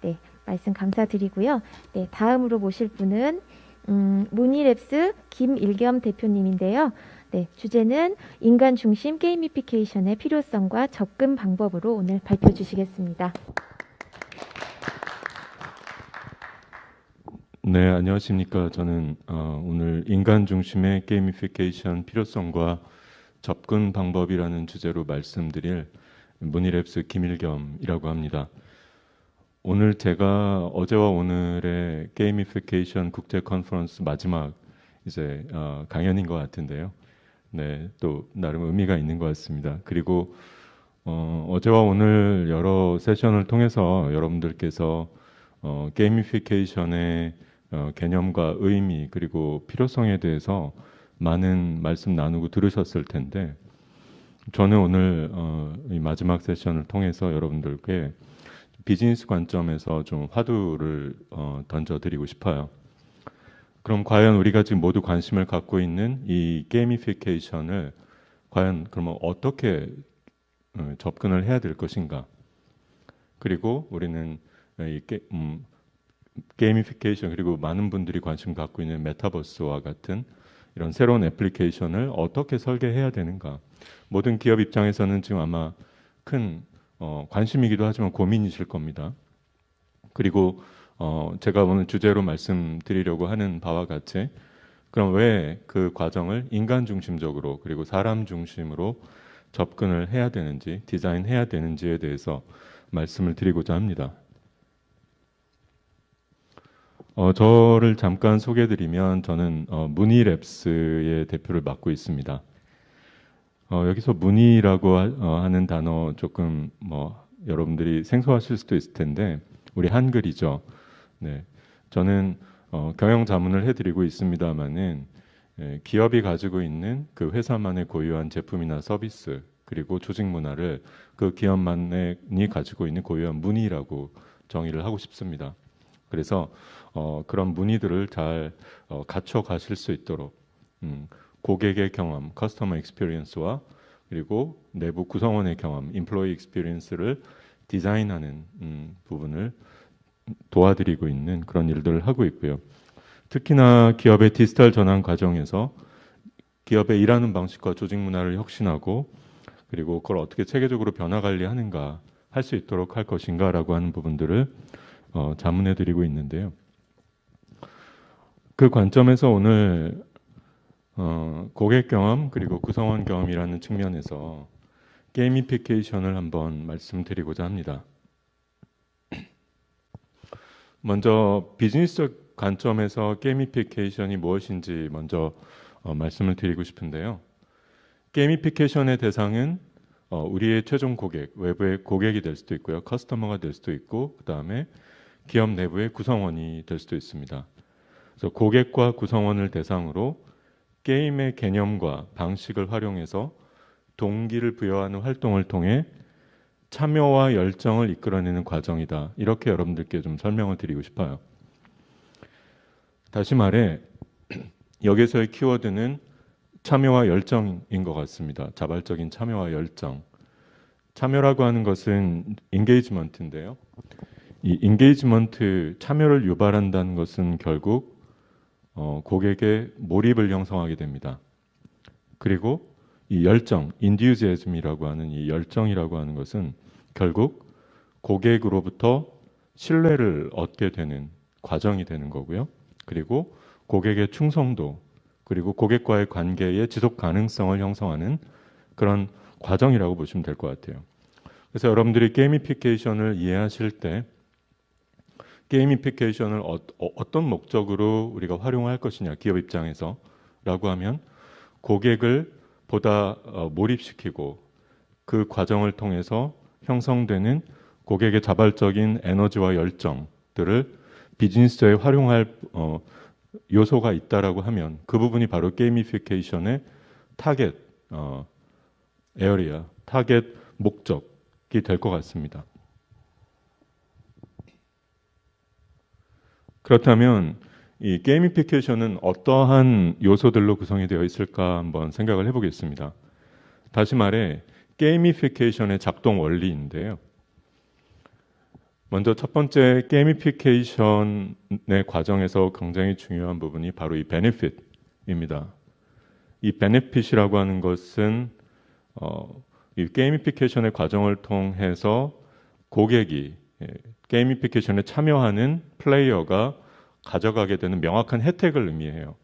네, 말씀 감사드리고요. 네, 다음으로 모실 분은 무니랩스 김일겸 대표님인데요. 네, 주제는 인간 중심 게이미피케이션의 필요성과 접근 방법으로 오늘 발표 주시겠습니다. 네, 안녕하십니까. 저는 오늘 인간 중심의 게이미피케이션 필요성과 접근 방법이라는 주제로 말씀드릴 무니랩스 김일겸이라고 합니다. 오늘 제가 어제와 오늘의 게이미피케이션 국제 컨퍼런스 마지막 이제 강연인 것 같은데요. 네, 또 나름 의미가 있는 것 같습니다. 그리고 어제와 오늘 여러 세션을 통해서 여러분들께서 게이미피케이션의 개념과 의미 그리고 필요성에 대해서 많은 말씀 나누고 들으셨을 텐데 저는 오늘 이 마지막 세션을 통해서 여러분들께 비즈니스 관점에서 좀 화두를 던져드리고 싶어요. 그럼 과연 우리가 지금 모두 관심을 갖고 있는 이 게이미피케이션을 과연 그러면 어떻게 접근을 해야 될 것인가? 그리고 우리는 이 게이미피케이션 그리고 많은 분들이 관심 갖고 있는 메타버스와 같은 이런 새로운 애플리케이션을 어떻게 설계해야 되는가? 모든 기업 입장에서는 지금 아마 큰 관심이기도 하지만 고민이실 겁니다. 그리고 제가 오늘 주제로 말씀드리려고 하는 바와 같이 그럼 왜 그 과정을 인간 중심적으로 그리고 사람 중심으로 접근을 해야 되는지 디자인해야 되는지에 대해서 말씀을 드리고자 합니다. 저를 잠깐 소개해드리면 저는 무니랩스의 대표를 맡고 있습니다. 여기서 무니라고 하는 단어 조금 여러분들이 생소하실 수도 있을 텐데 우리 한글이죠. 네, 저는 경영 자문을 해드리고 있습니다만은 기업이 가지고 있는 그 회사만의 고유한 제품이나 서비스 그리고 조직 문화를 그 기업만이 가지고 있는 고유한 문의라고 정의를 하고 싶습니다. 그래서 그런 문의들을 잘 갖춰 가실 수 있도록 고객의 경험, 커스터머 익스피리언스와 그리고 내부 구성원의 경험, 임플로이 익스피리언스를 디자인하는 부분을 도와드리고 있는 그런 일들을 하고 있고요. 특히나 기업의 디지털 전환 과정에서 기업의 일하는 방식과 조직 문화를 혁신하고 그리고 그걸 어떻게 체계적으로 변화 관리하는가 할 수 있도록 할 것인가라고 하는 부분들을 자문해드리고 있는데요. 그 관점에서 오늘 고객 경험 그리고 구성원 경험이라는 측면에서 게이미피케이션을 한번 말씀드리고자 합니다. 먼저 비즈니스적 관점에서 게이미피케이션이 무엇인지 먼저 말씀을 드리고 싶은데요. 게이미피케이션의 대상은 우리의 최종 고객, 외부의 고객이 될 수도 있고요. 커스터머가 될 수도 있고 그 다음에 기업 내부의 구성원이 될 수도 있습니다. 그래서 고객과 구성원을 대상으로 게임의 개념과 방식을 활용해서 동기를 부여하는 활동을 통해 참여와 열정을 이끌어내는 과정이다. 이렇게 여러분들께 좀 설명을 드리고 싶어요. 다시 말해 여기서의 키워드는 참여와 열정인 것 같습니다. 자발적인 참여와 열정. 참여라고 하는 것은 인게이지먼트인데요. 이 인게이지먼트, 참여를 유발한다는 것은 결국 고객의 몰입을 형성하게 됩니다. 그리고 이 열정, 인듀지애즘이라고 하는 이 열정이라고 하는 것은 결국 고객으로부터 신뢰를 얻게 되는 과정이 되는 거고요. 그리고 고객의 충성도, 그리고 고객과의 관계의 지속 가능성을 형성하는 그런 과정이라고 보시면 될 것 같아요. 그래서 여러분들이 게이미피케이션을 이해하실 때 게이미피케이션을 어떤 목적으로 우리가 활용할 것이냐 기업 입장에서 라고 하면 고객을 보다 몰입시키고 그 과정을 통해서 형성되는 고객의 자발적인 에너지와 열정들을 비즈니스에 활용할 요소가 있다라고 하면 그 부분이 바로 게이미피케이션의 타겟 에어리아, 타겟 목적이 될 것 같습니다. 그렇다면 이 게이미피케이션은 어떠한 요소들로 구성이 되어 있을까 한번 생각을 해보겠습니다. 다시 말해 게이미피케이션의 작동 원리인데요. 먼저 첫 번째 게이미피케이션의 과정에서 굉장히 중요한 부분이 바로 이 베네핏입니다. 이 베네핏이라고 하는 것은 이 게이미피케이션의 과정을 통해서 고객이 게이미피케이션에 참여하는 플레이어가 가져가게 되는 명확한 혜택을 의미해요.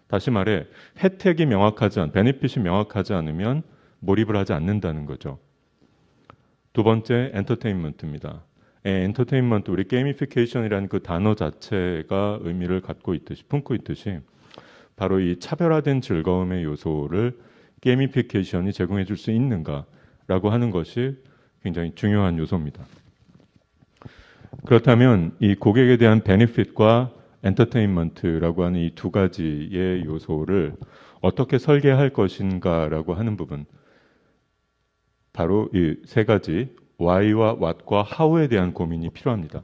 다시 말해 혜택이 베네핏이 명확하지 않으면 몰입을 하지 않는다는 거죠. 두 번째 엔터테인먼트입니다. 엔터테인먼트, 우리 게이미피케이션이라는 그 단어 자체가 의미를 품고 있듯이 바로 이 차별화된 즐거움의 요소를 게이미피케이션이 제공해 줄 수 있는가라고 하는 것이 굉장히 중요한 요소입니다. 그렇다면 이 고객에 대한 베네핏과 엔터테인먼트라고 하는 이 두 가지의 요소를 어떻게 설계할 것인가라고 하는 부분, 바로 이 세 가지 Why와 What과 How에 대한 고민이 필요합니다.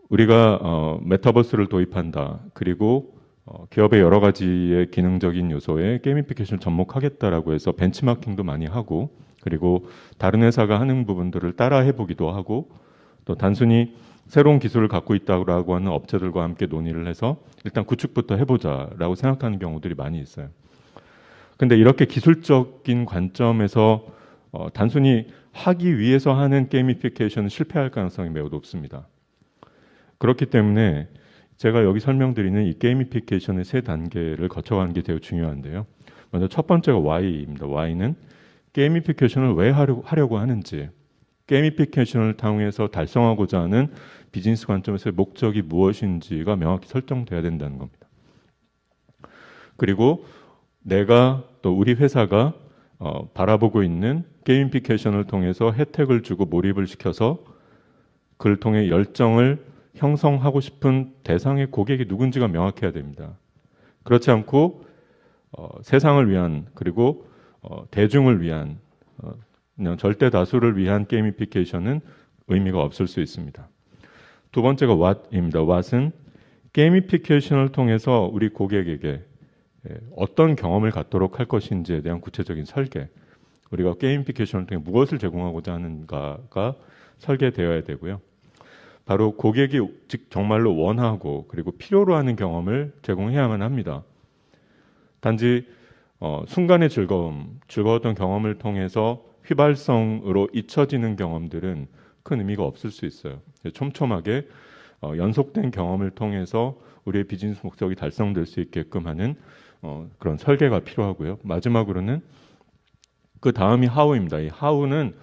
우리가 메타버스를 도입한다. 그리고 기업의 여러 가지의 기능적인 요소에 게이미피케이션을 접목하겠다라고 해서 벤치마킹도 많이 하고, 그리고 다른 회사가 하는 부분들을 따라 해보기도 하고, 또 단순히 새로운 기술을 갖고 있다고 하는 업체들과 함께 논의를 해서 일단 구축부터 해보자라고 생각하는 경우들이 많이 있어요. 근데 이렇게 기술적인 관점에서 단순히 하기 위해서 하는 게이미피케이션은 실패할 가능성이 매우 높습니다. 그렇기 때문에 제가 여기 설명드리는 이 게이미피케이션의 세 단계를 거쳐가는 게 되게 중요한데요. 먼저 첫 번째가 Why입니다. Why는 게이미피케이션을 왜 하려고 하는지, 게이미피케이션을 통해서 달성하고자 하는 비즈니스 관점에서의 목적이 무엇인지가 명확히 설정돼야 된다는 겁니다. 그리고 내가 또 우리 회사가 바라보고 있는 게이미피케이션을 통해서 혜택을 주고 몰입을 시켜서 그를 통해 열정을 형성하고 싶은 대상의 고객이 누군지가 명확해야 됩니다. 그렇지 않고 세상을 위한, 그리고 대중을 위한, 그냥 절대 다수를 위한 게이미피케이션은 의미가 없을 수 있습니다. 두 번째가 What입니다. What은 게이미피케이션을 통해서 우리 고객에게 어떤 경험을 갖도록 할 것인지에 대한 구체적인 설계, 우리가 게이미피케이션을 통해 무엇을 제공하고자 하는가가 설계되어야 되고요. 바로 고객이 정말로 원하고 그리고 필요로 하는 경험을 제공해야만 합니다. 단지 순간의 즐거웠던 경험을 통해서 휘발성으로 잊혀지는 경험들은 큰 의미가 없을 수 있어요. 촘촘하게 연속된 경험을 통해서 우리의 비즈니스 목적이 달성될 수 있게끔 하는 그런 설계가 필요하고요. 마지막으로는 그 다음이 How입니다. 이 How는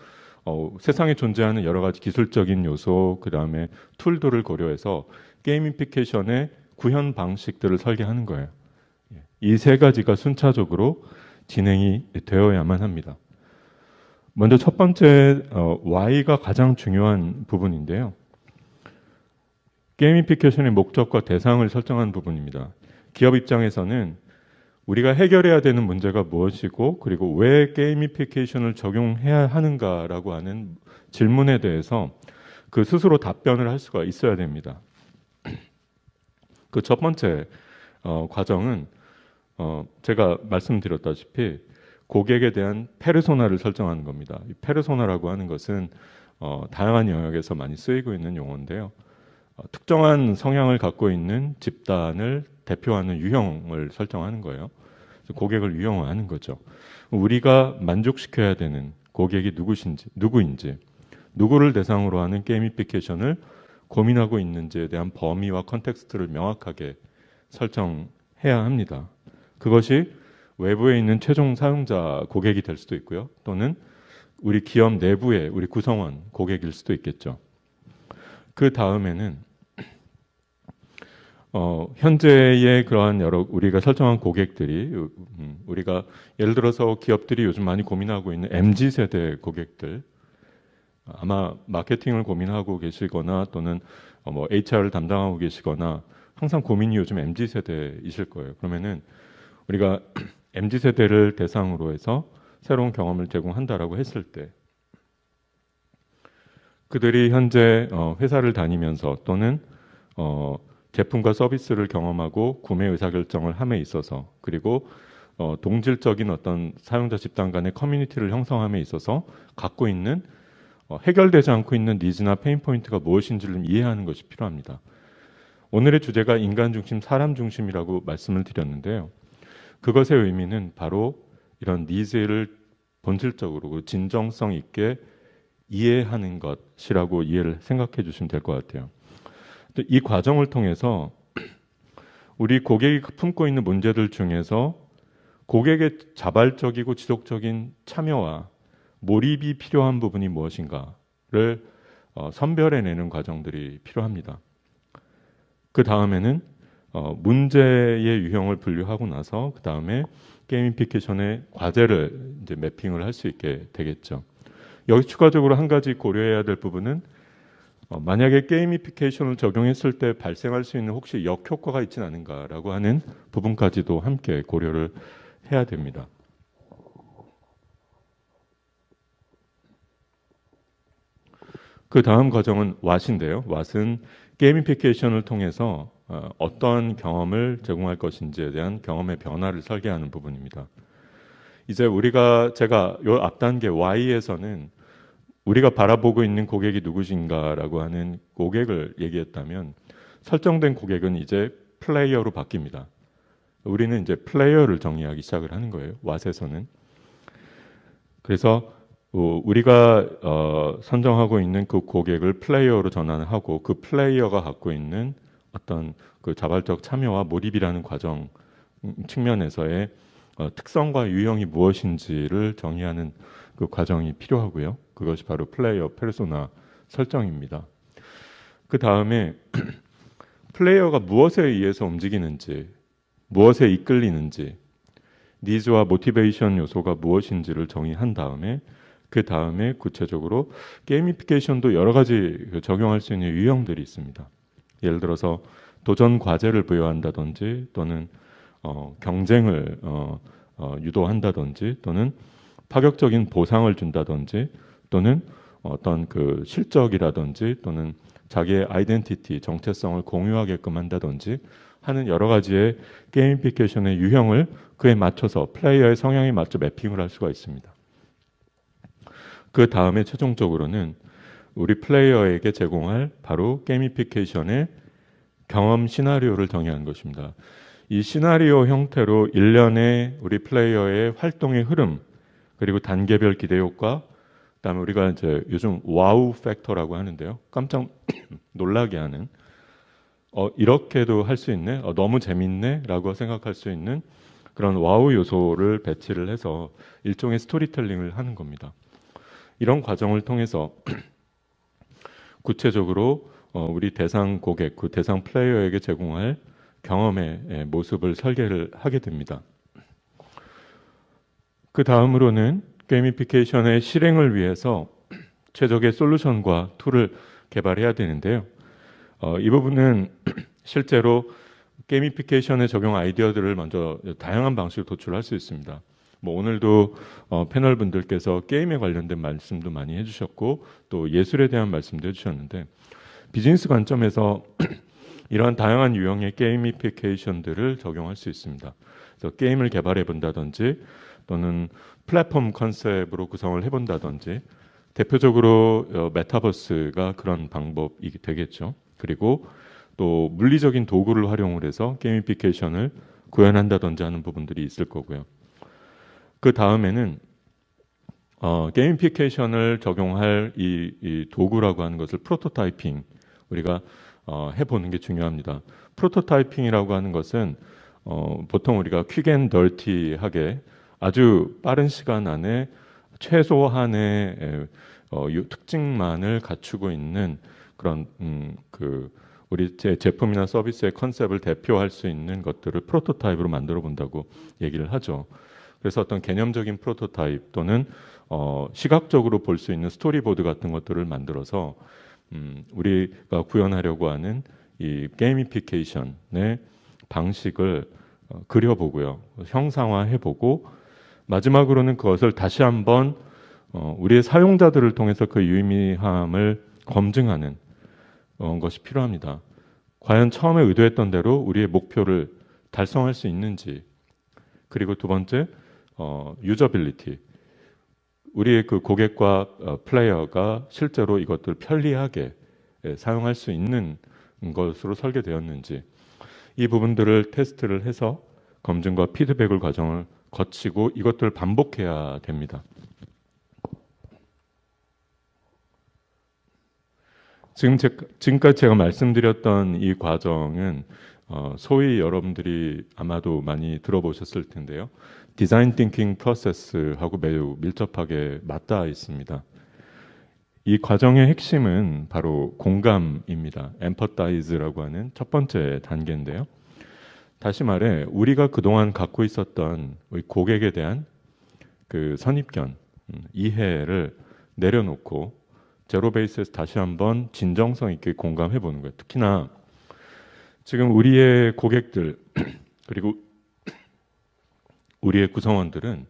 세상에 존재하는 여러 가지 기술적인 요소, 그 다음에 툴들을 고려해서 게이미피케이션의 구현 방식들을 설계하는 거예요. 이 세 가지가 순차적으로 진행이 되어야만 합니다. 먼저 첫 번째 Why가 가장 중요한 부분인데요. 게이미피케이션의 목적과 대상을 설정한 부분입니다. 기업 입장에서는 우리가 해결해야 되는 문제가 무엇이고, 그리고 왜 게이미피케이션을 적용해야 하는가라고 하는 질문에 대해서 그 스스로 답변을 할 수가 있어야 됩니다. 그 첫 번째 과정은 제가 말씀드렸다시피 고객에 대한 페르소나를 설정하는 겁니다. 이 페르소나라고 하는 것은 다양한 영역에서 많이 쓰이고 있는 용어인데요. 특정한 성향을 갖고 있는 집단을 대표하는 유형을 설정하는 거예요. 고객을 유형화하는 거죠. 우리가 만족시켜야 되는 고객이 누구인지, 누구를 대상으로 하는 게이미피케이션을 고민하고 있는지에 대한 범위와 컨텍스트를 명확하게 설정해야 합니다. 그것이 외부에 있는 최종 사용자 고객이 될 수도 있고요. 또는 우리 기업 내부의 우리 구성원 고객일 수도 있겠죠. 그 다음에는 현재의 그러한 여러 우리가 설정한 고객들이 우리가 예를 들어서 기업들이 요즘 많이 고민하고 있는 MZ세대 고객들, 아마 마케팅을 고민하고 계시거나 또는 뭐 HR을 담당하고 계시거나 항상 고민이 요즘 MZ세대이실 거예요. 그러면은 우리가 MZ세대를 대상으로 해서 새로운 경험을 제공한다라고 했을 때 그들이 현재 회사를 다니면서 또는 제품과 서비스를 경험하고 구매 의사결정을 함에 있어서, 그리고 동질적인 어떤 사용자 집단 간의 커뮤니티를 형성함에 있어서 갖고 있는 해결되지 않고 있는 니즈나 페인 포인트가 무엇인지를 이해하는 것이 필요합니다. 오늘의 주제가 인간 중심, 사람 중심이라고 말씀을 드렸는데요. 그것의 의미는 바로 이런 니즈를 본질적으로 진정성 있게 이해하는 것이라고 이해를 생각해 주시면 될 것 같아요. 이 과정을 통해서 우리 고객이 품고 있는 문제들 중에서 고객의 자발적이고 지속적인 참여와 몰입이 필요한 부분이 무엇인가를 선별해내는 과정들이 필요합니다. 그 다음에는 문제의 유형을 분류하고 나서 그 다음에 게이미피케이션의 과제를 이제 매핑을 할 수 있게 되겠죠. 여기 추가적으로 한 가지 고려해야 될 부분은 만약에 게이미피케이션을 적용했을 때 발생할 수 있는 혹시 역효과가 있지는 않은가라고 하는 부분까지도 함께 고려를 해야 됩니다. 그 다음 과정은 왓인데요. 왓은 게이미피케이션을 통해서 어떤 경험을 제공할 것인지에 대한 경험의 변화를 설계하는 부분입니다. 이제 제가 요 앞단계 Y에서는 우리가 바라보고 있는 고객이 누구신가라고 하는 고객을 얘기했다면 설정된 고객은 이제 플레이어로 바뀝니다. 우리는 이제 플레이어를 정의하기 시작을 하는 거예요. 왓에서는. 그래서 우리가 선정하고 있는 그 고객을 플레이어로 전환하고 그 플레이어가 갖고 있는 어떤 그 자발적 참여와 몰입이라는 과정 측면에서의 특성과 유형이 무엇인지를 정의하는 그 과정이 필요하고요. 그것이 바로 플레이어 페르소나 설정입니다. 그 다음에 플레이어가 무엇에 의해서 움직이는지, 무엇에 이끌리는지, 니즈와 모티베이션 요소가 무엇인지를 정의한 다음에 그 다음에 구체적으로 게이미피케이션도 여러 가지 적용할 수 있는 유형들이 있습니다. 예를 들어서 도전 과제를 부여한다든지 또는 경쟁을 유도한다든지 또는 파격적인 보상을 준다든지 또는 어떤 그 실적이라든지 또는 자기의 아이덴티티, 정체성을 공유하게끔 한다든지 하는 여러 가지의 게이미피케이션의 유형을 그에 맞춰서 플레이어의 성향에 맞춰 매핑을 할 수가 있습니다. 그 다음에 최종적으로는 우리 플레이어에게 제공할 바로 게이미피케이션의 경험 시나리오를 정의하는 것입니다. 이 시나리오 형태로 일련의 우리 플레이어의 활동의 흐름 그리고 단계별 기대 효과 그다음에 우리가 이제 요즘 와우 팩터라고 하는데요. 깜짝 놀라게 하는 이렇게도 할 수 있네, 너무 재밌네라고 생각할 수 있는 그런 와우 요소를 배치를 해서 일종의 스토리텔링을 하는 겁니다. 이런 과정을 통해서 구체적으로 우리 대상 고객, 그 대상 플레이어에게 제공할 경험의 모습을 설계를 하게 됩니다. 그 다음으로는 게이미피케이션의 실행을 위해서 최적의 솔루션과 툴을 개발해야 되는데요. 이 부분은 실제로 게이미피케이션의 적용 아이디어들을 먼저 다양한 방식으로 도출할 수 있습니다. 뭐 오늘도 패널 분들께서 게임에 관련된 말씀도 많이 해주셨고 또 예술에 대한 말씀도 해주셨는데 비즈니스 관점에서 이러한 다양한 유형의 게이미피케이션들을 적용할 수 있습니다. 그래서 게임을 개발해 본다든지 또는 플랫폼 컨셉으로 구성을 해본다든지 대표적으로 메타버스가 그런 방법이 되겠죠. 그리고 또 물리적인 도구를 활용을 해서 게이미피케이션을 구현한다든지 하는 부분들이 있을 거고요. 그 다음에는 게이미피케이션을 적용할 이 도구라고 하는 것을 프로토타이핑 우리가 해보는 게 중요합니다. 프로토타이핑이라고 하는 것은 보통 우리가 퀵 앤 덜티하게 아주 빠른 시간 안에 최소한의 특징만을 갖추고 있는 그런 우리 제품이나 서비스의 컨셉을 대표할 수 있는 것들을 프로토타입으로 만들어 본다고 얘기를 하죠. 그래서 어떤 개념적인 프로토타입 또는 시각적으로 볼 수 있는 스토리보드 같은 것들을 만들어서 우리가 구현하려고 하는 이 게이미피케이션의 방식을 그려보고요, 형상화해보고 마지막으로는 그것을 다시 한번 우리의 사용자들을 통해서 그 유의미함을 검증하는 것이 필요합니다. 과연 처음에 의도했던 대로 우리의 목표를 달성할 수 있는지, 그리고 두 번째 유저빌리티, 우리의 그 고객과 플레이어가 실제로 이것들을 편리하게 사용할 수 있는 것으로 설계되었는지 이 부분들을 테스트를 해서 검증과 피드백을 과정을 거치고 이것들을 반복해야 됩니다. 지금까지 제가 말씀드렸던 이 과정은 소위 여러분들이 아마도 많이 들어보셨을 텐데요. 디자인 띵킹 프로세스하고 매우 밀접하게 맞닿아 있습니다. 이 과정의 핵심은 바로 공감입니다. empathize라고 하는 첫 번째 단계인데요. 다시 말해 우리가 그동안 갖고 있었던 우리 고객에 대한 그 선입견, 이해를 내려놓고 제로 베이스에서 다시 한번 진정성 있게 공감해 보는 거예요. 특히나 지금 우리의 고객들 그리고 우리의 구성원들은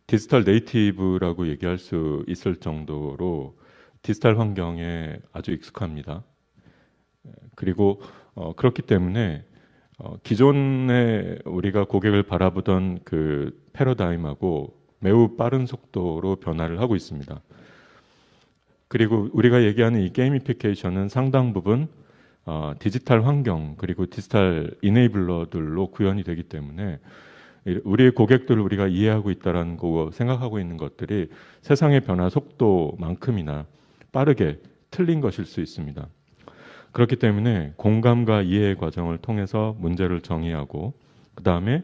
디지털 네이티브라고 얘기할 수 있을 정도로 디지털 환경에 아주 익숙합니다. 그리고 그렇기 때문에 기존에 우리가 고객을 바라보던 그 패러다임하고 매우 빠른 속도로 변화를 하고 있습니다. 그리고 우리가 얘기하는 이 게이미피케이션은 상당 부분 디지털 환경 그리고 디지털 이네이블러들로 구현이 되기 때문에 우리의 고객들을 우리가 이해하고 있다라는 거 생각하고 있는 것들이 세상의 변화 속도만큼이나 빠르게 틀린 것일 수 있습니다. 그렇기 때문에 공감과 이해의 과정을 통해서 문제를 정의하고 그 다음에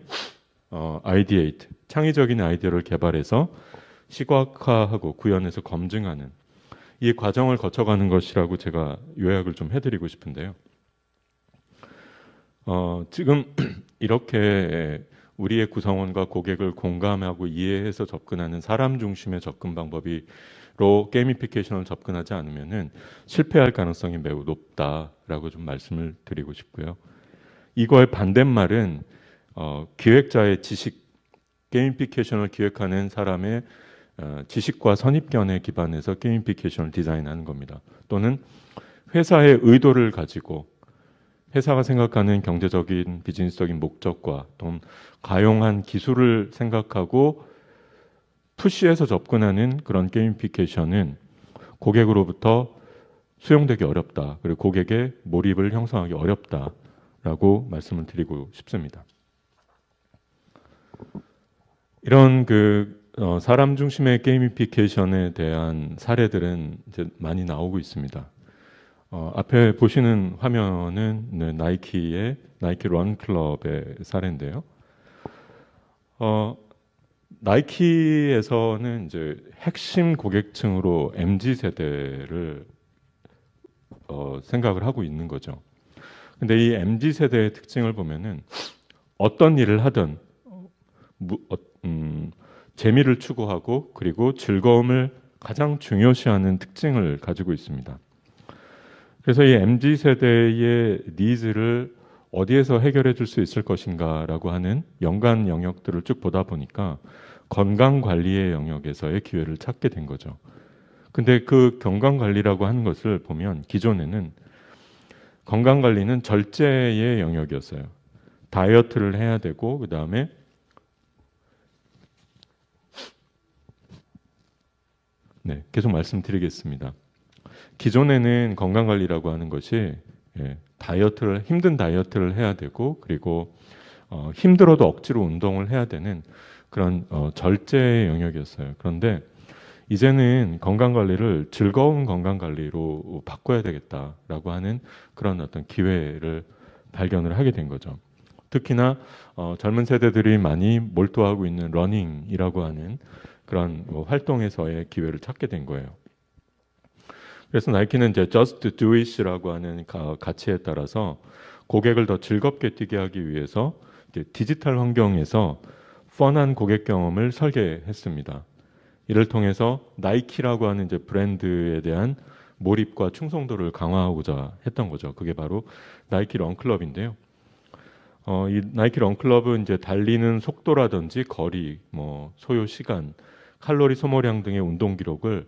아이디에이트, 창의적인 아이디어를 개발해서 시각화하고 구현해서 검증하는 이 과정을 거쳐가는 것이라고 제가 요약을 좀 해드리고 싶은데요. 지금 이렇게 우리의 구성원과 고객을 공감하고 이해해서 접근하는 사람 중심의 접근 방법으로 게이미피케이션을 접근하지 않으면은 실패할 가능성이 매우 높다라고 좀 말씀을 드리고 싶고요. 이거의 반대말은 기획자의 지식, 게이미피케이션을 기획하는 사람의 지식과 선입견에 기반해서 게이미피케이션을 디자인하는 겁니다. 또는 회사의 의도를 가지고 회사가 생각하는 경제적인 비즈니스적인 목적과 또는 가용한 기술을 생각하고 푸시해서 접근하는 그런 게이미피케이션은 고객으로부터 수용되기 어렵다. 그리고 고객의 몰입을 형성하기 어렵다라고 말씀을 드리고 싶습니다. 이런 사람 중심의 게이미피케이션에 대한 사례들은 이제 많이 나오고 있습니다. 앞에 보시는 화면은 나이키의 나이키 런 클럽의 사례인데요. 나이키에서는 이제 핵심 고객층으로 MZ 세대를 생각을 하고 있는 거죠. 근데 이 MZ 세대의 특징을 보면은 어떤 일을 하든 재미를 추구하고 그리고 즐거움을 가장 중요시하는 특징을 가지고 있습니다. 그래서 이 MZ 세대의 니즈를 어디에서 해결해 줄 수 있을 것인가라고 하는 연관 영역들을 쭉 보다 보니까 건강 관리의 영역에서의 기회를 찾게 된 거죠. 근데 그 건강 관리라고 하는 것을 보면 기존에는 건강 관리는 절제의 영역이었어요. 다이어트를 해야 되고 그다음에 계속 말씀드리겠습니다. 기존에는 건강관리라고 하는 것이 힘든 다이어트를 해야 되고 그리고 힘들어도 억지로 운동을 해야 되는 그런 절제의 영역이었어요. 그런데 이제는 건강관리를 즐거운 건강관리로 바꿔야 되겠다라고 하는 그런 어떤 기회를 발견을 하게 된 거죠. 특히나 젊은 세대들이 많이 몰두하고 있는 러닝이라고 하는 그런 활동에서의 기회를 찾게 된 거예요. 그래서 나이키는 이제 Just Do It라고 하는 가치에 따라서 고객을 더 즐겁게 뛰게 하기 위해서 디지털 환경에서 펀한 고객 경험을 설계했습니다. 이를 통해서 나이키라고 하는 이제 브랜드에 대한 몰입과 충성도를 강화하고자 했던 거죠. 그게 바로 나이키 런클럽인데요. 이 나이키 런클럽은 이제 달리는 속도라든지 거리, 소요 시간, 칼로리 소모량 등의 운동 기록을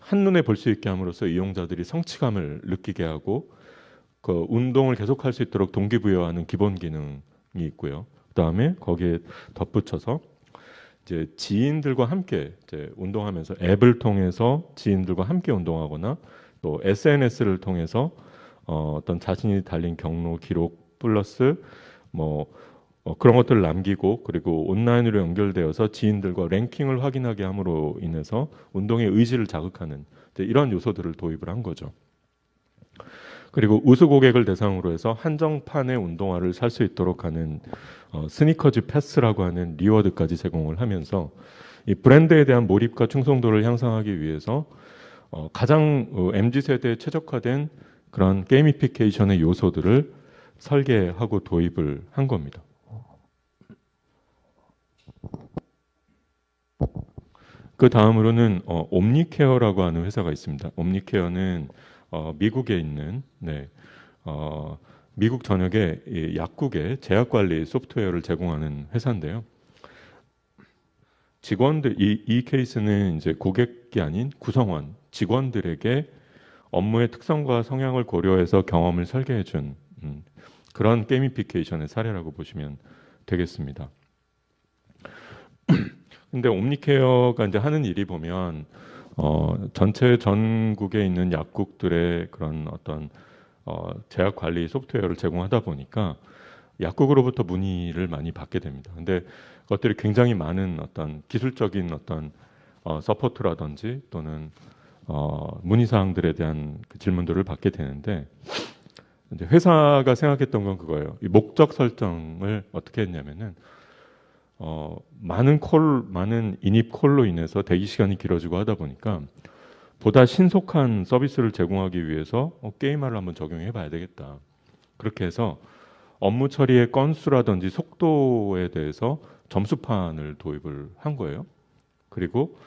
한눈에 볼 수 있게 함으로써 이용자들이 성취감을 느끼게 하고 그 운동을 계속할 수 있도록 동기부여하는 기본 기능이 있고요. 그다음에 거기에 덧붙여서 이제 지인들과 함께 이제 운동하면서 앱을 통해서 지인들과 함께 운동하거나 또 SNS를 통해서 어떤 자신이 달린 경로 기록 플러스 뭐 그런 것들을 남기고 그리고 온라인으로 연결되어서 지인들과 랭킹을 확인하게 함으로 인해서 운동의 의지를 자극하는 이제 이런 요소들을 도입을 한 거죠. 그리고 우수 고객을 대상으로 해서 한정판의 운동화를 살 수 있도록 하는 스니커즈 패스라고 하는 리워드까지 제공을 하면서 이 브랜드에 대한 몰입과 충성도를 향상하기 위해서 가장 MZ 세대에 최적화된 그런 게이미피케이션의 요소들을 설계하고 도입을 한 겁니다. 그 다음으로는 옴니케어라고 하는 회사가 있습니다. 옴니케어는 미국에 있는 미국 전역의 이 약국의 제약 관리 소프트웨어를 제공하는 회사인데요. 직원들 이 케이스는 이제 고객이 아닌 구성원 직원들에게 업무의 특성과 성향을 고려해서 경험을 설계해 준 그런 게이미피케이션의 사례라고 보시면 되겠습니다. 근데 옴니케어가 이제 하는 일이 보면 전체 전국에 있는 약국들의 그런 어떤 제약 관리 소프트웨어를 제공하다 보니까 약국으로부터 문의를 많이 받게 됩니다. 근데 그것들이 굉장히 많은 어떤 기술적인 어떤 서포트라든지 또는 문의 사항들에 대한 그 질문들을 받게 되는데 이제 회사가 생각했던 건 그거예요. 이 목적 설정을 어떻게 했냐면은 많은 인입 콜로 인해서 대기 시간이 길어지고 하다 보니까 보다 신속한 서비스를 제공하기 위해서 게임화를 한번 적용해 봐야 되겠다. 그렇게 해서 업무 처리의 건수라든지 속도에 대해서 점수판을 도입을 한 거예요. 그리고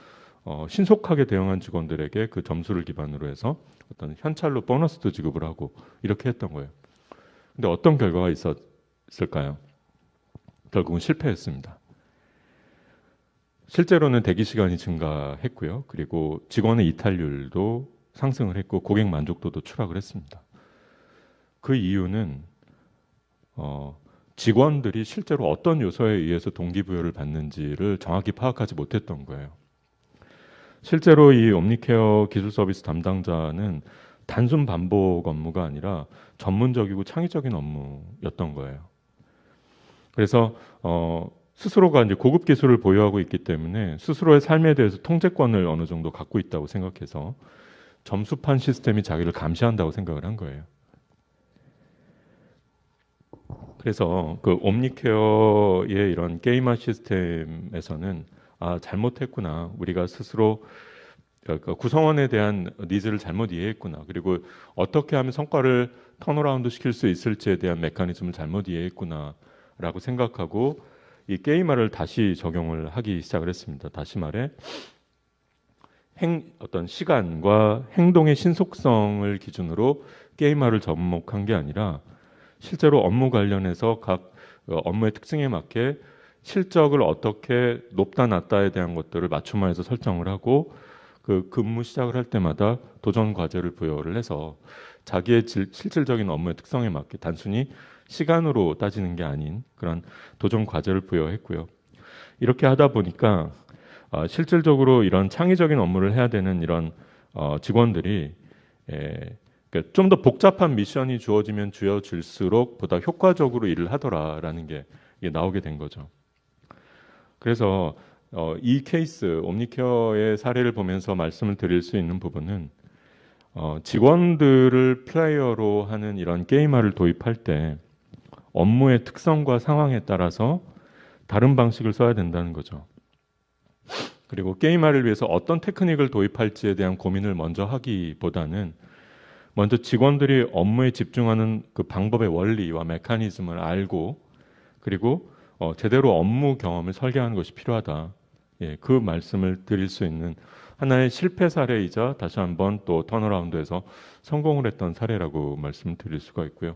신속하게 대응한 직원들에게 그 점수를 기반으로 해서 어떤 현찰로 보너스도 지급을 하고 이렇게 했던 거예요. 근데 어떤 결과가 있었을까요? 결국은 실패했습니다. 실제로는 대기 시간이 증가했고요. 그리고 직원의 이탈률도 상승을 했고 고객 만족도도 추락을 했습니다. 그 이유는 직원들이 실제로 어떤 요소에 의해서 동기부여를 받는지를 정확히 파악하지 못했던 거예요. 실제로 이 옴니케어 기술 서비스 담당자는 단순 반복 업무가 아니라 전문적이고 창의적인 업무였던 거예요. 그래서 스스로가 이제 고급 기술을 보유하고 있기 때문에 스스로의 삶에 대해서 통제권을 어느 정도 갖고 있다고 생각해서 점수판 시스템이 자기를 감시한다고 생각을 한 거예요. 그래서 그 옴니케어의 이런 게임화 시스템에서는 잘못했구나. 우리가 스스로 그러니까 구성원에 대한 니즈를 잘못 이해했구나. 그리고 어떻게 하면 성과를 턴어라운드 시킬 수 있을지에 대한 메커니즘을 잘못 이해했구나라고 생각하고 이 게임화를 다시 적용을 하기 시작을 했습니다. 다시 말해 어떤 시간과 행동의 신속성을 기준으로 게임화를 접목한 게 아니라 실제로 업무 관련해서 각 업무의 특징에 맞게 실적을 어떻게 높다 낮다에 대한 것들을 맞춤화해서 설정을 하고 그 근무 시작을 할 때마다 도전 과제를 부여를 해서 자기의 실질적인 업무의 특성에 맞게 단순히 시간으로 따지는 게 아닌 그런 도전 과제를 부여했고요. 이렇게 하다 보니까 실질적으로 이런 창의적인 업무를 해야 되는 이런 직원들이 좀 더 복잡한 미션이 주어지면 주어질수록 보다 효과적으로 일을 하더라라는 게 나오게 된 거죠. 그래서 이 케이스 옴니케어의 사례를 보면서 말씀을 드릴 수 있는 부분은 직원들을 플레이어로 하는 이런 게임화를 도입할 때 업무의 특성과 상황에 따라서 다른 방식을 써야 된다는 거죠. 그리고 게임화를 위해서 어떤 테크닉을 도입할지에 대한 고민을 먼저 하기보다는 먼저 직원들이 업무에 집중하는 그 방법의 원리와 메커니즘을 알고 그리고 제대로 업무 경험을 설계하는 것이 필요하다. 그 말씀을 드릴 수 있는 하나의 실패 사례이자 다시 한번 또 턴어라운드에서 성공을 했던 사례라고 말씀을 드릴 수가 있고요.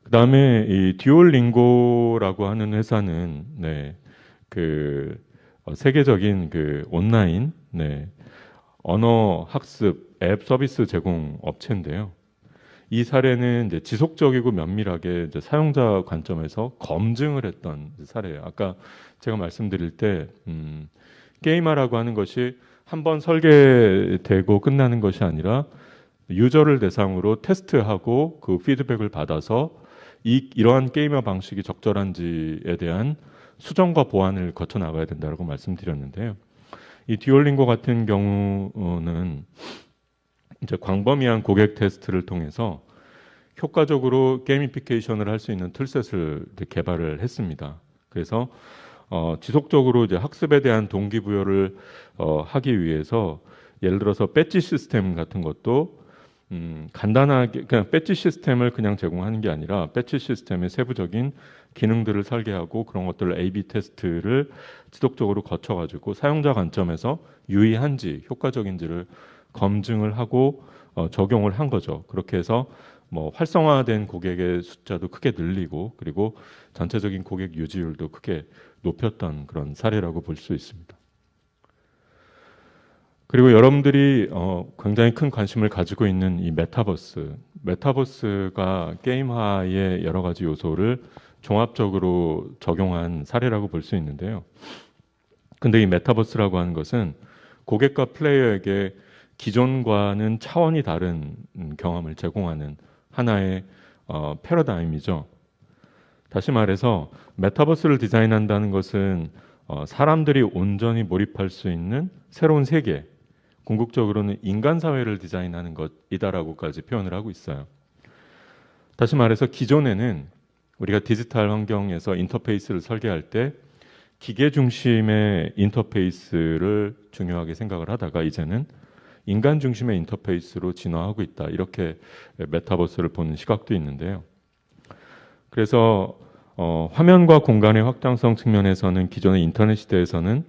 그 다음에 이 듀올링고라고 하는 회사는 그 세계적인 그 온라인 언어 학습 앱 서비스 제공 업체인데요. 이 사례는 이제 지속적이고 면밀하게 이제 사용자 관점에서 검증을 했던 사례예요. 아까 제가 말씀드릴 때 게임화라고 하는 것이 한번 설계되고 끝나는 것이 아니라 유저를 대상으로 테스트하고 그 피드백을 받아서 이러한 게임화 방식이 적절한지에 대한 수정과 보완을 거쳐 나가야 된다고 말씀드렸는데요. 이 듀오링고 같은 경우는 이제 광범위한 고객 테스트를 통해서 효과적으로 게이미피케이션을 할 수 있는 툴셋을 개발을 했습니다. 그래서 지속적으로 이제 학습에 대한 동기부여를 하기 위해서 예를 들어서 배지 시스템 같은 것도 간단하게 그냥 배지 시스템을 그냥 제공하는 게 아니라 배지 시스템의 세부적인 기능들을 설계하고 그런 것들을 A/B 테스트를 지속적으로 거쳐가지고 사용자 관점에서 유의한지 효과적인지를 검증을 하고 적용을 한 거죠. 그렇게 해서 뭐 활성화된 고객의 숫자도 크게 늘리고 그리고 전체적인 고객 유지율도 크게 높였던 그런 사례라고 볼 수 있습니다. 그리고 여러분들이 굉장히 큰 관심을 가지고 있는 이 메타버스가 게임화의 여러 가지 요소를 종합적으로 적용한 사례라고 볼 수 있는데요. 근데 이 메타버스라고 하는 것은 고객과 플레이어에게 기존과는 차원이 다른 경험을 제공하는 하나의 패러다임이죠. 다시 말해서 메타버스를 디자인한다는 것은 사람들이 온전히 몰입할 수 있는 새로운 세계, 궁극적으로는 인간 사회를 디자인하는 것이다라고까지 표현을 하고 있어요. 다시 말해서 기존에는 우리가 디지털 환경에서 인터페이스를 설계할 때 기계 중심의 인터페이스를 중요하게 생각을 하다가 이제는 인간 중심의 인터페이스로 진화하고 있다. 이렇게 메타버스를 보는 시각도 있는데요. 그래서 화면과 공간의 확장성 측면에서는 기존의 인터넷 시대에서는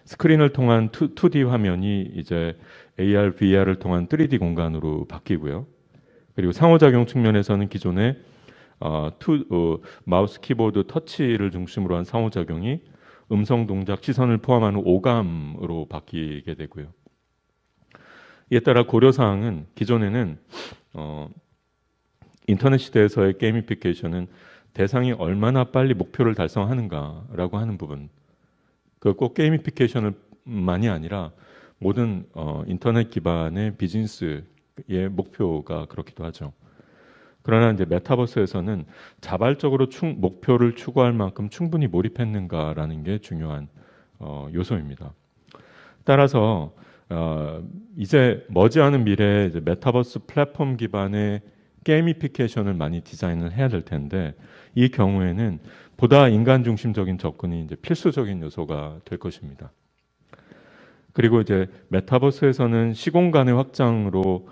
스크린을 통한 2D 화면이 이제 AR, VR을 통한 3D 공간으로 바뀌고요. 그리고 상호작용 측면에서는 기존의 마우스, 키보드, 터치를 중심으로 한 상호작용이 음성, 동작, 시선을 포함하는 오감으로 바뀌게 되고요. 이에 따라 고려사항은 기존에는 인터넷 시대에서의 게이미피케이션은 대상이 얼마나 빨리 목표를 달성하는가라고 하는 부분, 그 꼭 게이미피케이션을만이 아니라 모든 인터넷 기반의 비즈니스의 목표가 그렇기도 하죠. 그러나 이제 메타버스에서는 자발적으로 목표를 추구할 만큼 충분히 몰입했는가라는 게 중요한 요소입니다. 따라서 이제 머지않은 미래에 이제 메타버스 플랫폼 기반의 게이미피케이션을 많이 디자인을 해야 될 텐데 이 경우에는 보다 인간 중심적인 접근이 이제 필수적인 요소가 될 것입니다. 그리고 이제 메타버스에서는 시공간의 확장으로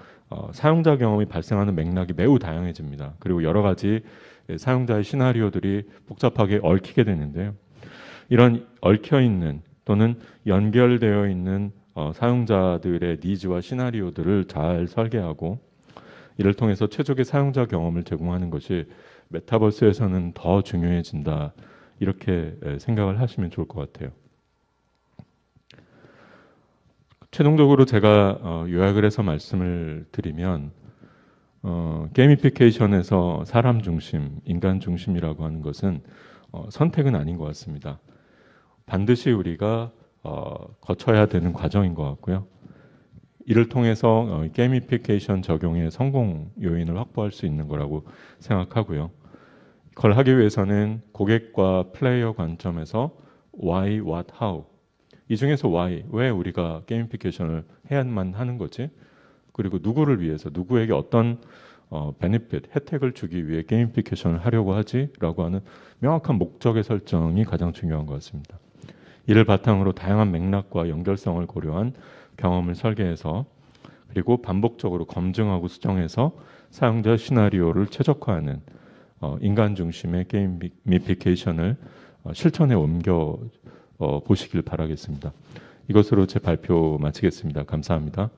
사용자 경험이 발생하는 맥락이 매우 다양해집니다. 그리고 여러 가지 사용자의 시나리오들이 복잡하게 얽히게 되는데요. 이런 얽혀 있는 또는 연결되어 있는 사용자들의 니즈와 시나리오들을 잘 설계하고 이를 통해서 최적의 사용자 경험을 제공하는 것이 메타버스에서는 더 중요해진다. 이렇게 생각을 하시면 좋을 것 같아요. 최종적으로 제가 요약을 해서 말씀을 드리면 게이미피케이션에서 사람 중심, 인간 중심이라고 하는 것은 선택은 아닌 것 같습니다. 반드시 우리가 거쳐야 되는 과정인 것 같고요. 이를 통해서 게이미피케이션 적용의 성공 요인을 확보할 수 있는 거라고 생각하고요. 그걸 하기 위해서는 고객과 플레이어 관점에서 why, what, how 이 중에서 why, 왜 우리가 게이미피케이션을 해야만 하는 거지? 그리고 누구를 위해서, 누구에게 어떤 베네핏, 혜택을 주기 위해 게이미피케이션을 하려고 하지? 라고 하는 명확한 목적의 설정이 가장 중요한 것 같습니다. 이를 바탕으로 다양한 맥락과 연결성을 고려한 경험을 설계해서 그리고 반복적으로 검증하고 수정해서 사용자 시나리오를 최적화하는 인간 중심의 게이미피케이션을 실천에 옮겨 보시길 바라겠습니다. 이것으로 제 발표 마치겠습니다. 감사합니다.